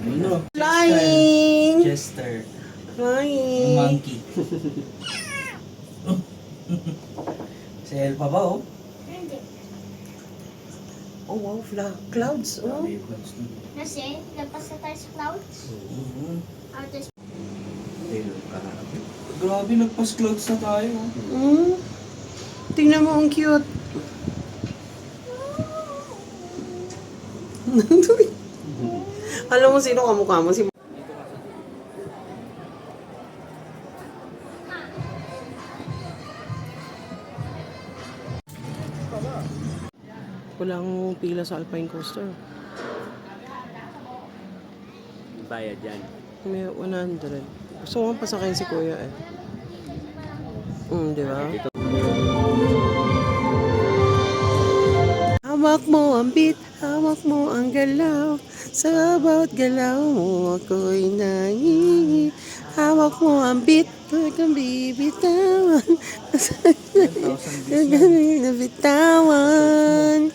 Ano? Flying! Chester. Flying! Monkey. Si Elpa ba, oh? Hindi. Oh wow, clouds. Oh. May clouds na. Kasi, lapas na tayo sa clouds. Outer Ayun, grabe, nagpas clouds na tayo. Mm. Tingnan mo, ang cute. Alam mo sino kamukha mo? Si walang pila sa Alpine Coaster. Bayad yan. May 100. Gusto ko pasakayin si Kuya eh. Di ba? Hawak mo ang beat, hawak mo ang galaw. Sa bawat galaw mo ako'y nangingi. Hawak mo ang beat, huwag kang bibitawan. Huwag kang bibitawan.